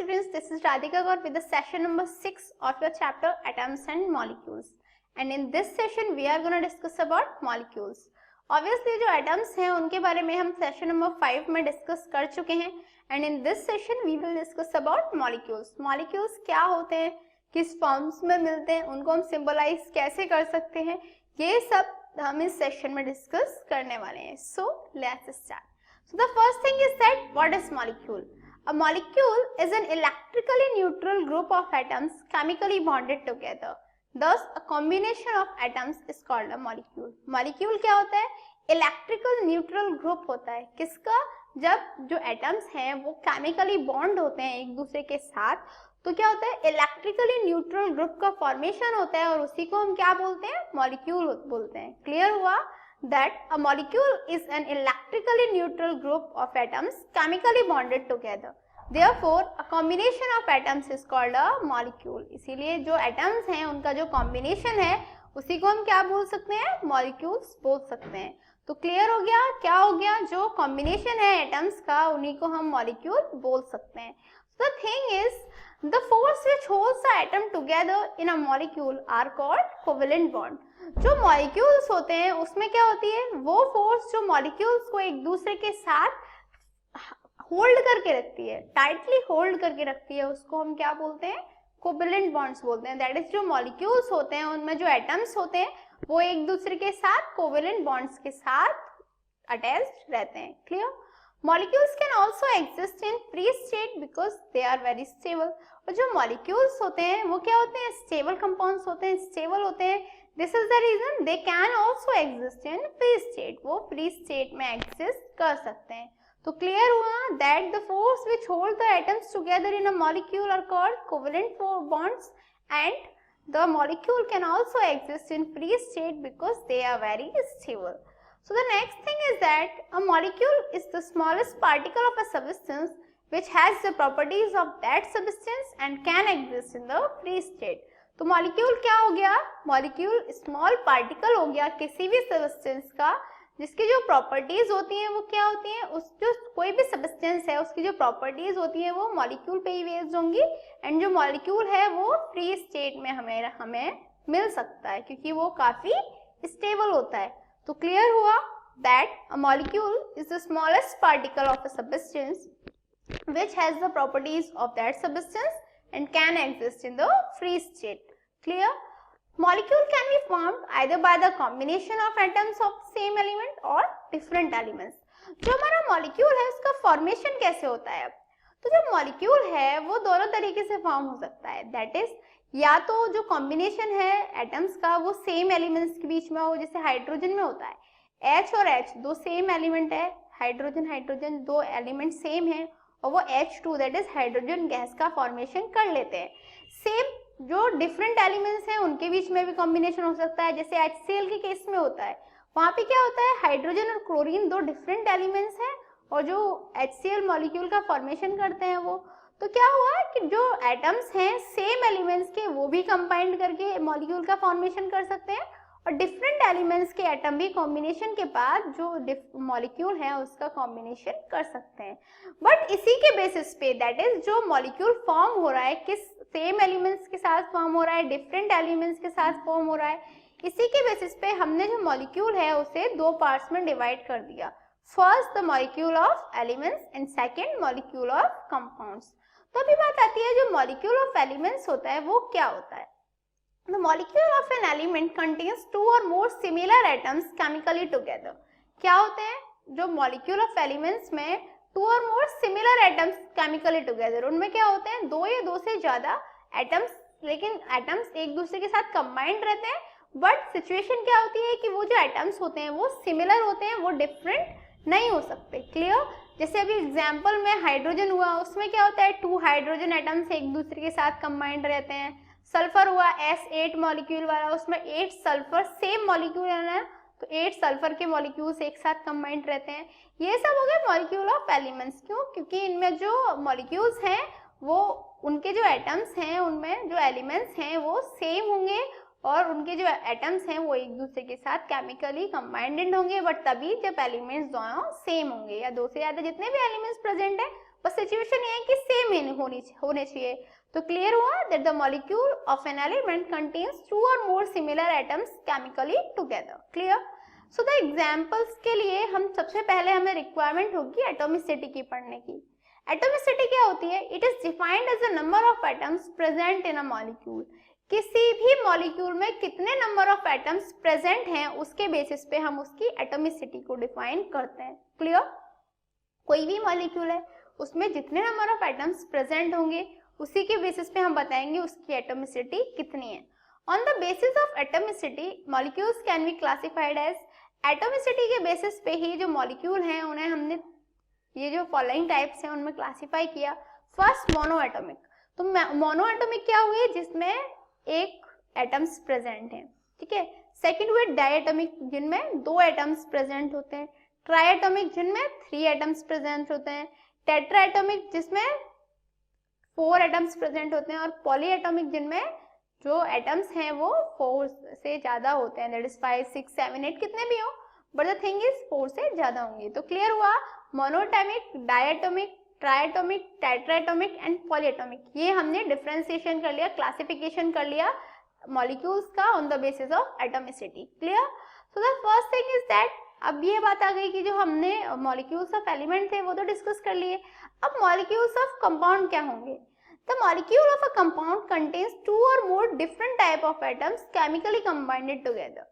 students, this is Radhika Gaur with the session number 6 of your chapter Atoms and Molecules. And in this session we are going to discuss about molecules. Obviously जो atoms हैं उनके बारे में हम session number 5 में discuss कर चुके हैं. And in this session we will discuss about molecules. Molecules क्या होते हैं, किस forms में मिलते हैं, उनको हम symbolize कैसे कर सकते हैं, ये सब हम इस session में discuss करने वाले हैं. So let's start. So the first thing is that what is molecule? A molecule is an electrically neutral group of atoms chemically bonded together. Thus, a combination of atoms is called a molecule. Molecule क्या होता है? Electrical neutral group होता है. किसका? जब जो atoms हैं वो chemically bond होते हैं एक दूसरे के साथ, तो क्या होता है? Electrically neutral group का formation होता है और उसी को हम क्या बोलते हैं? Molecule बोलते हैं. Clear हुआ? That a molecule is an electrically neutral group of atoms chemically bonded together. Therefore, a combination of atoms is called a molecule. इसीलिए जो atoms हैं उनका जो combination है उसी को हम क्या बोल सकते हैं? Molecules बोल सकते हैं. तो clear हो गया? क्या हो गया? जो combination है atoms का उन्हीं को हम molecule बोल सकते हैं. So the thing is, the force which holds the atom together in a molecule are called covalent bond. जो मॉलिक्यूल्स होते हैं उसमें क्या होती है? वो फोर्स जो मॉलिक्यूल्स को एक दूसरे के साथ होल्ड करके रखती है, टाइटली होल्ड करके रखती है, उसको हम क्या बोलते हैं? कोवेलेंट बॉन्ड्स बोलते हैं. दैट इज जो मॉलिक्यूल्स होते हैं उनमें जो एटम्स होते हैं वो एक दूसरे के साथ कोवेलेंट बॉन्ड्स के साथ अटैच्ड रहते हैं. Clear? Molecules can also exist in free state because they are very stable. और जो मॉलिक्यूल्स होते हैं वो क्या होते हैं? स्टेबल कंपाउंड्स होते हैं, स्टेबल होते हैं. This is the reason they can also exist in free state. वो free state में exist कर सकते हैं. तो clear हुआ that the force which hold the atoms together in a molecule are called covalent bonds, and the molecule can also exist in free state because they are very stable. So the next thing is that a molecule is the smallest particle of a substance which has the properties of that substance and can exist in the free state. तो molecule क्या हो गया? Molecule small particle हो गया किसी भी substance का जिसकी जो प्रॉपर्टीज होती हैं वो क्या होती हैं? उस जो कोई भी सब्सटेंस है उसकी जो प्रॉपर्टीज होती हैं वो मॉलिक्यूल पे ही बेस्ड होंगी. एंड जो मॉलिक्यूल है वो फ्री स्टेट में हमें मिल सकता है क्योंकि वो काफी स्टेबल होता है. तो क्लियर हुआ that a molecule is the smallest particle of a substance which has the properties of that substance and can exist in the free state. Clear? Molecule can be formed either by the combination of atoms of the same element or different elements. जो हमारा molecule है उसका formation कैसे होता है? तो जो molecule है वो दोनों तरीके से फॉर्म हो सकता है. That is, या तो जो combination है atoms का वो same elements के बीच में हो, जैसे हाइड्रोजन में होता है. H और H दो same element है, हाइड्रोजन दो एलिमेंट सेम है और वो H2 that is hydrogen gas का फॉर्मेशन कर लेते हैं. सेम जो डिफरेंट एलिमेंट्स हैं उनके बीच में भी कॉम्बिनेशन हो सकता है, जैसे HCl के केस में होता है. वहां पे क्या होता है? हाइड्रोजन और क्लोरीन दो डिफरेंट एलिमेंट्स हैं और जो HCl मॉलिक्यूल का फॉर्मेशन करते हैं वो. तो क्या हुआ कि जो एटम्स हैं सेम एलिमेंट्स के वो भी कंबाइंड करके मॉलिक्यूल का फॉर्मेशन कर सकते हैं और डिफरेंट एलिमेंट्स के एटम भी कॉम्बिनेशन के बाद जो मॉलिक्यूल है उसका कॉम्बिनेशन कर सकते हैं. बट इसी के बेसिस पे दैट इज जो मॉलिक्यूल फॉर्म हो रहा है किस सेम एलिमेंट्स के साथ फॉर्म हो रहा है, डिफरेंट एलिमेंट्स के साथ फॉर्म हो रहा है, इसी के बेसिस पे हमने जो मॉलिक्यूल है उसे दो पार्ट्स में डिवाइड कर दिया. First the molecule of elements and second molecule of compounds. तो अभी बात आती है जो मॉलिक्यूल ऑफ एलिमेंट्स होता है वो क्या होता है? The molecule of an element contains two or more similar atoms chemically together. क्या होते हैं? जो molecule of elements में two or more similar atoms chemically together, उनमें क्या होते हैं? दो या दो से ज्यादा atoms, लेकिन atoms एक दूसरे के साथ combined रहते हैं. बट सिचुएशन क्या होती है कि वो जो atoms होते हैं वो similar होते हैं, वो different नहीं हो सकते. क्लियर? जैसे अभी एग्जाम्पल में हाइड्रोजन हुआ, उसमें क्या होता है? 2 हाइड्रोजन एटम्स एक दूसरे के साथ कंबाइंड रहते हैं. सल्फर हुआ S8 मॉलिक्यूल वाला, उसमें 8 सल्फर सेम मॉलिक्यूल है तो 8 सल्फर के मॉलिक्यूल्स एक साथ कंबाइंड रहते हैं. ये सब हो गए मॉलिक्यूल ऑफ एलिमेंट्स. क्यों? क्योंकि इनमें जो मॉलिक्यूल्स हैं वो उनके जो एटम्स हैं उनमें जो एलिमेंट्स हैं वो सेम होंगे और उनके जो एटम्स हैं वो एक दूसरे के साथ केमिकली कंबाइंड होंगे. बट तभी जब एलिमेंट्स दोनों सेम होंगे या दो से ज्यादा जितने भी एलिमेंट्स प्रेजेंट है बस सिचुएशन ये है कि सेम होने चाहिए। तो क्लियर हुआ that the molecule of an element contains 2 और more similar atoms chemically together. Clear. So the examples के लिए हम सबसे पहले हमें रिक्वायरमेंट होगी एटॉमिसिटी की पढ़ने की। एटॉमिसिटी क्या होती है? It is defined as the number of atoms present in a molecule. किसी भी मॉलिक्यूल में कितने नंबर ऑफ एटम्स प्रेजेंट हैं उसके बेसिस पे हम उसकी एटॉमिसिटी को डिफाइन करते हैं। क्लियर। कोई भी मॉलिक्यूल है उसमें जितने नंबर ऑफ एटम्स प्रेजेंट होंगे उसी के बेसिस पे हम बताएंगे उसकी एटॉमिसिटी कितनी है। On the basis of atomicity molecules can be classified as. Atomicity के बेसिस पे ही जो मॉलिक्यूल हैं उन्हें हमने ये जो फॉलोइंग टाइप्स हैं उनमें क्लासिफाई किया। First monoatomic. तो मोनोएटॉमिक क्या हुए? जिसमें एक एटम्स प्रेजेंट हैं, ठीक है। सेकंड हुए डायएटॉमिक, जिनमें 2 एटम्स प्रेजेंट होते हैं। ट्राइएटॉमिक, जिनमें 3 एटम्स प्रेजेंट होते हैं। टेट्राएटॉमिक, जिसमें 4 एटम्स प्रेजेंट होते हैं। और पॉलीएटॉमिक, जिनमें जो एटम्स हैं वो 4 से ज्यादा होते हैं, दैट इज 5, 6, 7, 8 कितने भी हो, बट द थिंग इज 4 से ज्यादा होंगे। तो क्लियर हुआ मोनोएटॉमिक, डायएटॉमिक, ट्राइएटॉमिक, टेट्राएटॉमिक एंड पॉलीएटॉमिक। ये हमने डिफरेंशिएशन कर लिया, क्लासिफिकेशन कर लिया मॉलिक्यूल्स का on the basis of atomicity. Clear. So the first thing is that अब ये बात आ गई कि जो हमने मॉलिक्यूल्स ऑफ एलिमेंट थे वो तो डिस्कस कर लिए। अब मॉलिक्यूल्स ऑफ कंपाउंड क्या होंगे? The molecule of a compound contains 2 और more different type of atoms chemically combined together.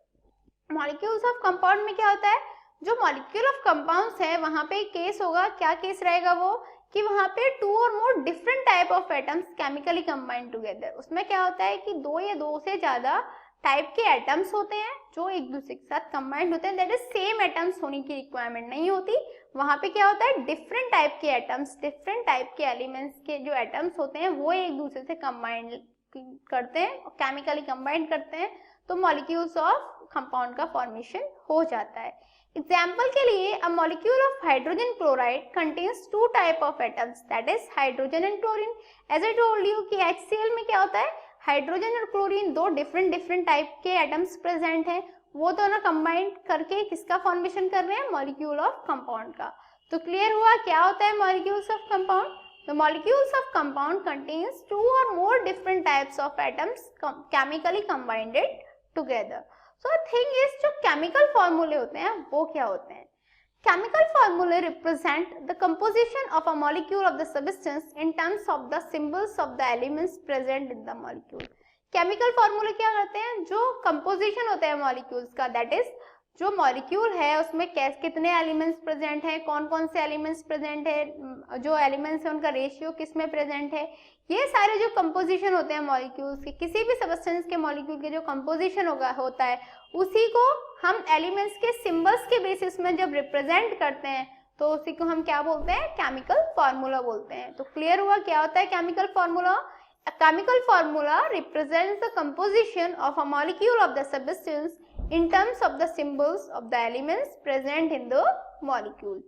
Molecules of compound में क्या होता है? जो मॉलिक्यूल ऑफ कंपाउंड्स है वहां पे केस होगा, क्या केस रहेगा वो, कि वहां पे 2 और more different type of atoms chemically combined together. उसमें क्या होता है कि 2 या 2 से ज्यादा टाइप के एटम्स होते हैं जो एक दूसरे के साथ कंबाइंड होते हैं। दैट इज सेम एटम्स होने की रिक्वायरमेंट नहीं होती। वहां पे क्या होता है? डिफरेंट टाइप के एटम्स, डिफरेंट टाइप के एलिमेंट्स के जो एटम्स होते हैं वो एक दूसरे से कंबाइंड करते हैं, केमिकली कंबाइंड करते हैं, तो मॉलिक्यूल्स ऑफ कंपाउंड का फॉर्मेशन हो जाता है। एग्जाम्पल के लिए a molecule of hydrogen chloride contains 2 type of atoms, that is hydrogen and chlorine. As I told you कि HCl में क्या होता है? हाइड्रोजन और क्लोरीन 2 डिफरेंट टाइप के एटम्स प्रेजेंट हैं, वो दोनों कंबाइंड करके किसका फॉर्मेशन कर रहे हैं? मॉलिक्यूल ऑफ कंपाउंड का। तो क्लियर हुआ क्या होता है molecules of compound? The molecules of compound contains 2 or more different types of atoms chemically combined together. So the thing is जो chemical formulae होते हैं वो क्या होते हैं? Chemical formulae represent the composition of a molecule of the substance in terms of the symbols of the elements present in the molecule. Chemical formulae क्या करते हैं? जो composition होता है molecules का, that is जो मॉलिक्यूल है उसमें कितने एलिमेंट्स प्रेजेंट हैं, कौन कौन से एलिमेंट्स प्रेजेंट है, जो एलिमेंट्स है उनका रेशियो किस में प्रेजेंट है, ये सारे जो कंपोजिशन होते हैं मॉलिक्यूल्स के, किसी भी सब्सटेंस के मॉलिक्यूल के जो कंपोजिशन होता है उसी को हम एलिमेंट्स के सिंबल्स के बेसिस में जब रिप्रेजेंट करते हैं तो उसी को हम क्या बोलते हैं? केमिकल फॉर्मूला बोलते हैं। तो क्लियर हुआ क्या होता है chemical formula? A chemical formula represents the composition of a molecule of the substance in terms of the symbols of the elements present in the molecule.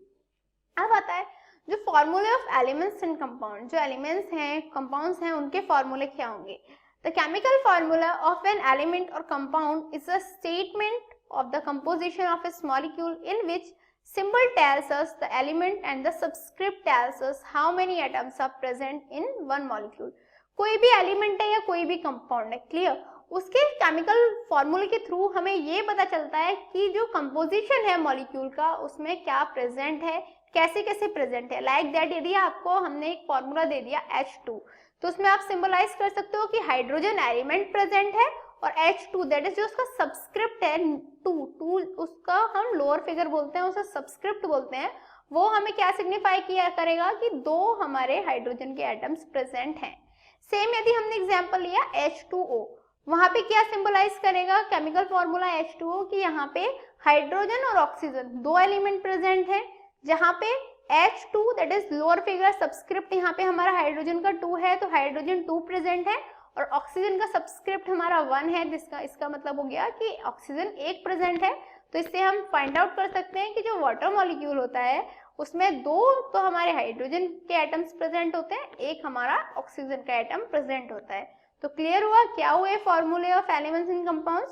अब आता है जो formula of elements and compound, जो elements हैं, compounds हैं, उनके formula क्या होंगे? The chemical formula of an element or compound is a statement of the composition of its molecule in which symbol tells us the element and the subscript tells us how many atoms are present in one molecule. कोई भी element है या कोई भी compound है, clear, उसके chemical फॉर्मूले के थ्रू हमें ये पता चलता है कि जो कंपोजिशन है मॉलिक्यूल का उसमें क्या प्रेजेंट है, कैसे कैसे प्रेजेंट है। लाइक दैट यदि आपको हमने एक फॉर्मूला दे दिया H2 तो उसमें आप सिंबलाइज कर सकते हो कि हाइड्रोजन एलिमेंट प्रेजेंट है और H2 दैट इज जो उसका सब्सक्रिप्ट है 2 उसका हम लोअर फिगर बोलते हैं, उसे सब्सक्रिप्ट बोलते हैं। वो हमें क्या सिग्निफाई किया करेगा कि 2 हमारे हाइड्रोजन के एटम्स प्रेजेंट हैं। सेम यदि हमने एग्जांपल लिया H2O, वहां पे क्या सिंबलाइज करेगा केमिकल फॉर्मूला H2O कि यहाँ पे हाइड्रोजन और ऑक्सीजन 2 एलिमेंट प्रेजेंट हैं, जहाँ पे H2 that is lower figure subscript यहाँ पे हमारा हाइड्रोजन का 2 है तो हाइड्रोजन 2 प्रेजेंट है और ऑक्सीजन का सब्सक्रिप्ट हमारा 1 है, जिसका इसका मतलब हो गया कि ऑक्सीजन 1 प्रेजेंट है। तो इससे हम फाइंड आउट कर सकते हैं कि जो वाटर मॉलिक्यूल होता है उसमें 2 तो हमारे हाइड्रोजन के एटम्स प्रेजेंट होते हैं, 1 हमारा ऑक्सीजन का एटम प्रेजेंट होता है। तो क्लियर हुआ क्या हुए फॉर्मूले of elements in compounds?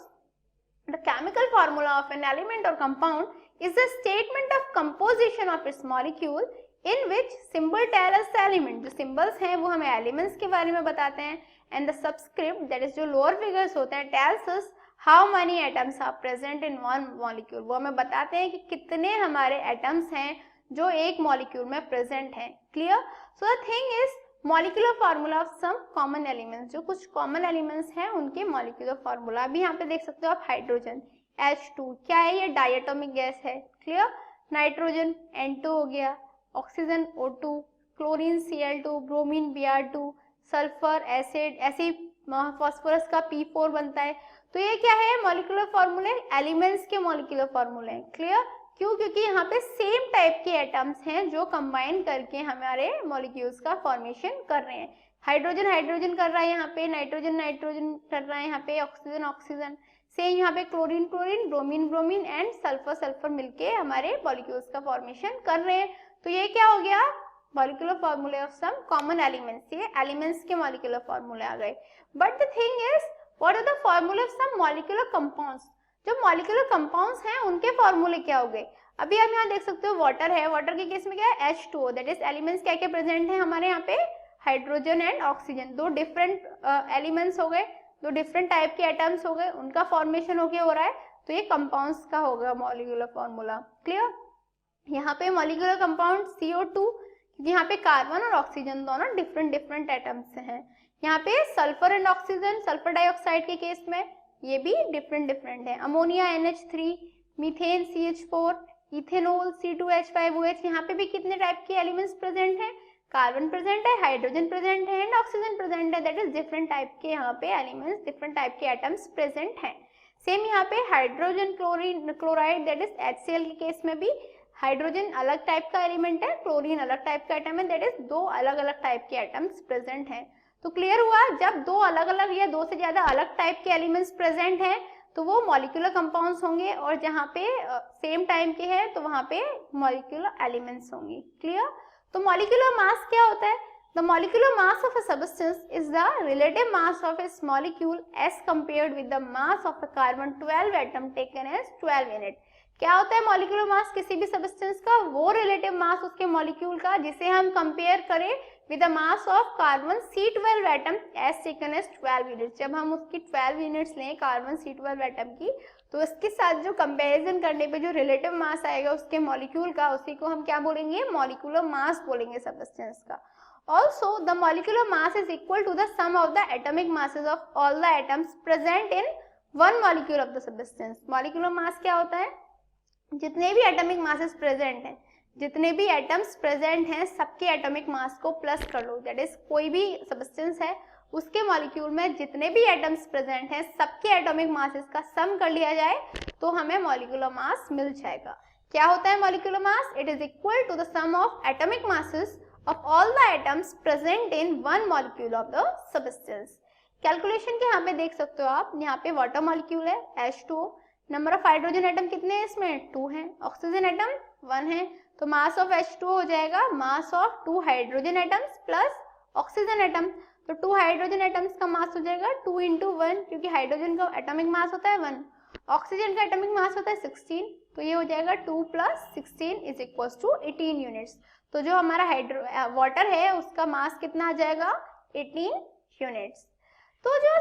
The chemical formula of an element और compound is a statement of composition of its molecule in which symbol tell us the element, जो सिंबल्स हैं वो हमें एलिमेंट्स के बारे में बताते हैं, and the subscript that is जो लोअर फिगर्स होते हैं tells us how many atoms are present in one molecule, वो हमें बताते हैं कि कितने हमारे एटम्स हैं जो एक मॉलिक्यूल में प्रेजेंट हैं। Clear? So the thing is molecular formula of some common elements, जो कुछ कॉमन एलिमेंट्स हैं उनके मॉलिक्यूलर फार्मूला। अभी यहाँ पे देख सकते हो आप हाइड्रोजन H2 क्या है, ये डायटोमिक गैस है। क्लियर? नाइट्रोजन N2 हो गया, oxygen O2, chlorine Cl2, bromine Br2, sulphur acid, ऐसे फास्फोरस का P4 बनता है। तो ये क्या है, मॉलिक्यूलर फार्मूले, एलिमेंट्स के मॉलिक्यूलर फार्मूले हैं। क्लियर? क्यों? क्योंकि यहाँ पे सेम टाइप के एटम्स हैं जो कंबाइन करके हमारे मॉलिक्यूल्स का फॉर्मेशन कर रहे हैं। हाइड्रोजन हाइड्रोजन कर रहा है यहाँ पे, नाइट्रोजन नाइट्रोजन कर रहा है यहाँ पे, ऑक्सीजन ऑक्सीजन, सेम यहाँ पे chlorine chlorine, bromine bromine and sulphur sulphur मिलके हमारे मॉलिक्यूल्स का फॉर्मेशन कर रहे हैं। तो ये क्या हो गया, molecular formulae of some common elements, ये एलिमेंट्स के मॉलिक्यूलर फार्मूले आ गए। But the thing is what are the formulae of some molecular compounds, जो मॉलिक्यूलर कंपाउंड्स हैं उनके फार्मूले क्या हो गए। अभी आप यहाँ देख सकते हो वाटर है, वाटर के केस में क्या है H2O, दैट इज एलिमेंट्स क्या क्या प्रेजेंट है हमारे यहाँ पे, हाइड्रोजन एंड ऑक्सीजन, दो डिफरेंट एलिमेंट्स हो गए, दो डिफरेंट टाइप के एटम्स हो गए, उनका फॉर्मेशन होके हो रहा है, तो ये कंपाउंड्स का होगा मॉलिक्यूलर फॉर्मूला। क्लियर? यहाँ पे मॉलिक्यूलर कंपाउंड CO2, क्योंकि यहाँ पे कार्बन और ऑक्सीजन दोनों डिफरेंट डिफरेंट एटम्स हैं। यहाँ पे sulphur and oxygen, sulphur dioxide के केस में ये भी डिफरेंट डिफरेंट है। Ammonia NH3, methane CH4, ethanol C2H5OH, यहाँ पे भी कितने टाइप के एलिमेंट्स प्रेजेंट हैं, कार्बन प्रेजेंट है, हाइड्रोजन प्रेजेंट है एंड ऑक्सीजन प्रेजेंट है, दैट इज डिफरेंट टाइप के यहाँ पे एलिमेंट्स, डिफरेंट टाइप के एटम्स प्रेजेंट हैं। सेम यहाँ पे hydrogen chlorine chloride that is HCl के केस में भी हाइड्रोजन अलग टाइप का एलिमेंट है, क्लोरीन अलग टाइप का एटम है, दैट इज दो अलग अलग टाइप के एटम्स प्रेजेंट हैं। तो क्लियर हुआ, जब दो अलग अलग या दो से ज्यादा अलग टाइप के एलिमेंट्स प्रेजेंट हैं तो वो मॉलिक्यूलर कंपाउंड्स होंगे, और जहाँ पे सेम टाइम के हैं तो वहाँ पे मॉलिक्यूलर एलिमेंट्स होंगे। क्लियर? तो मॉलिक्यूलर मास क्या होता है, the molecular mass of a substance is the relative mass of its molecule as compared with the mass of a carbon 12 atom taken as 12 unit. क्या होता है मॉलिक्यूलर मास किसी भी सबस्टेंस का, वो रिलेटिव मास उसके मॉलिक्यूल का जिसे हम कंपेयर करें with the mass of carbon C12 atom as taken as 12 unit. जब हम उसकी 12 यूनिट्स लें कार्बन C12 एटम की, तो इसके साथ जो कंपैरिजन करने पे जो रिलेटिव मास आएगा उसके मॉलिक्यूल का, उसी को हम क्या बोलेंगे, मॉलिक्यूलर मास बोलेंगे सबस्टेंस का। Also the molecular mass is equal to the sum of the atomic masses of all the atoms present in one molecule of the substance. Molecular mass क्या होता है, जितने भी एटॉमिक मासेस प्रेजेंट हैं, जितने भी एटम्स प्रेजेंट हैं, सबके एटॉमिक मास को प्लस कर लो, दैट इज कोई भी सबस्टेंस है उसके मॉलिक्यूल में जितने भी एटम्स प्रेजेंट हैं सबके एटॉमिक मासेस का सम कर लिया जाए तो हमें मॉलिक्यूलर मास मिल जाएगा। क्या होता है molecular mass, it is equal to the sum of atomic masses of all the atoms present in one molecule of the substance. Calculation के यहाँ पे देख सकते हो आप, यहाँ पे वाटर मॉलिक्यूल है H2O, number of hydrogen atom कितने हैं इसमें, 2 हैं, ऑक्सीजन एटम 1 है, तो मास ऑफ H2O हो जाएगा mass of 2 hydrogen atoms plus oxygen atom. तो 2 हाइड्रोजन एटम्स का मास हो जाएगा 2 into 1, क्योंकि हाइड्रोजन का एटॉमिक मास होता है 1, ऑक्सीजन का एटॉमिक मास होता है 16, तो ये हो जाएगा 2 + 16 इज इक्वल टू 18 यूनिट्स। तो जो हमारा वाटर है उसका मास कितना आ जाएगा, 18 यूनिट्स। तो जो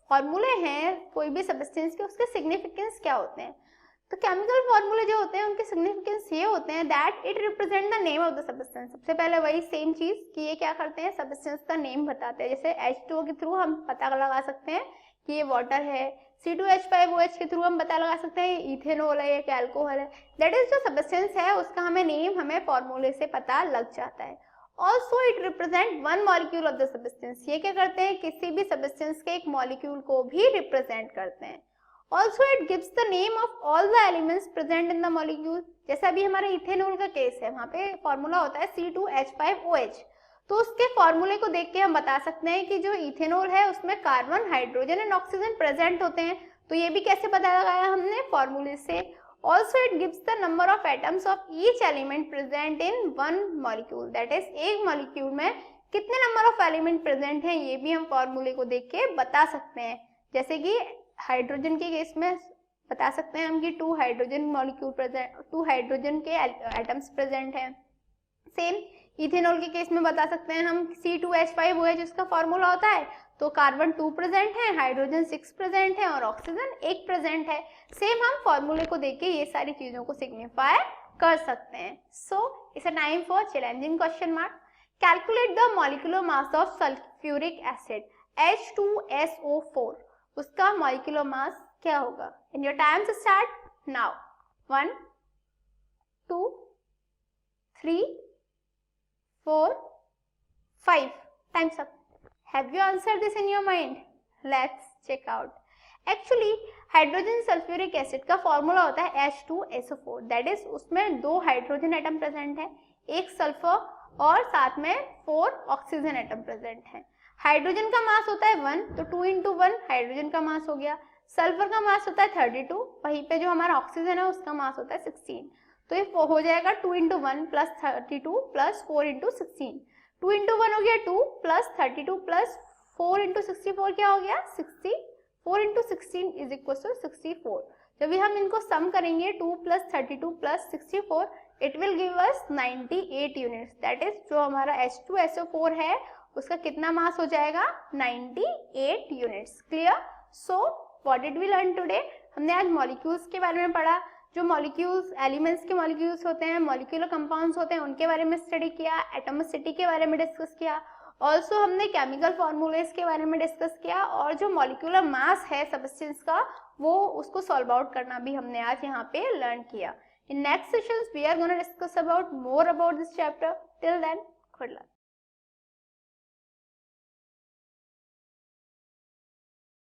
फॉर्मूले हैं कोई भी सबस्टेंस के, उसके सिग्निफिकेंस क्या होते हैं, तो केमिकल फॉर्मूले जो होते हैं उनके सिग्निफिकेंस ये होते हैं that it represent the name of the substance. सबसे पहले वही सेम चीज कि ये क्या करते हैं, सबस्टेंस का नेम बताते हैं। जैसे H2O के थ्रू हम पता लगा सकते हैं कि ये वाटर है, C2H5OH के थ्रू हम पता लगा सकते हैं ये इथेनॉल है, ये अल्कोहल है, दैट इज जो सबस्टेंस है उसका हमें नेम हमें फॉर्मूले से पता लग जाता है। Also it represent one molecule of the substance, ये क्या करते हैं, किसी भी सबस्टेंस के एक मॉलिक्यूल को भी रिप्रेजेंट करते हैं। Also it gives the name of all the elements present in the molecule. जैसे अभी हमारे इथेनॉल का केस है, वहाँ पे फॉर्मूला होता है C2H5OH, तो उसके फॉर्मूले को देख के हम बता सकते हैं कि जो इथेनॉल है उसमें carbon, hydrogen and oxygen present होते हैं। तो ये भी कैसे पता लगाया हमने, फॉर्मूले से। Also it gives the number of atoms of each element present in one molecule, that is एक मॉलिक्यूल में कितने नंबर ऑफ एलिमेंट प्रेजेंट हैं ये भी हम फॉर्मूले को देख के बता सकते हैं। जैसे कि हाइड्रोजन के केस में बता सकते हैं हम कि 2 हाइड्रोजन मॉलिक्यूल प्रेजेंट, 2 हाइड्रोजन के एटम्स प्रेजेंट हैं। सेम इथेनॉल के केस में बता सकते हैं हम C2H5OH जिसका फॉर्मूला होता है, तो कार्बन 2 प्रेजेंट है, हाइड्रोजन 6 प्रेजेंट है और ऑक्सीजन 1 प्रेजेंट है। सेम हम फॉर्मूले को देख के ये सारी चीजों को सिग्निफाई कर सकते हैं। So it's a time for challenging question mark. Calculate the molecular mass of sulphuric acid H2SO4, उसका मॉलिक्यूलर मास क्या होगा? In your time's start now. 1 2 3 4 5 times up. Have you answered this in your mind? Let's check out. Actually hydrogen sulphuric acid का formula होता है H2SO4, that is उसमें 2 hydrogen atom present है, एक sulphur और साथ में 4 ऑक्सीजन एटम प्रेजेंट है। हाइड्रोजन का मास होता है 1, तो 2 into 1 हाइड्रोजन का मास हो गया। सल्फर का मास होता है 32, वहीं पे जो हमारा ऑक्सीजन है उसका मास होता है 16, तो ये हो जाएगा 2 into 1 plus 32 plus 4 into 16। 2 into 1 हो गया 2 plus 32 plus 4 into 64 क्या हो गया 60। 4 into 16 is equals to 64। जब भी हम इनको सम करेंगे 2 plus 32 plus 64, it will give us 98 units। That is जो हमारा H2SO4 है उसका कितना मास हो जाएगा 98 units. Clear? So what did we learn today? हमने आज मॉलिक्यूल्स के बारे में पढ़ा, जो मॉलिक्यूल्स एलिमेंट्स के मॉलिक्यूल्स होते हैं, मॉलिक्यूलर कंपाउंड्स होते हैं, उनके बारे में स्टडी किया, एटॉमिसिटी के बारे में डिस्कस किया, ऑल्सो हमने केमिकल फॉर्मूलेस के बारे में डिस्कस किया, और जो मॉलिक्यूलर मास है सब्सटेंस का वो उसको सॉल्व आउट करना भी हमने आज यहाँ पे लर्न किया। In next sessions we are gonna discuss about more about this chapter. Till then good luck.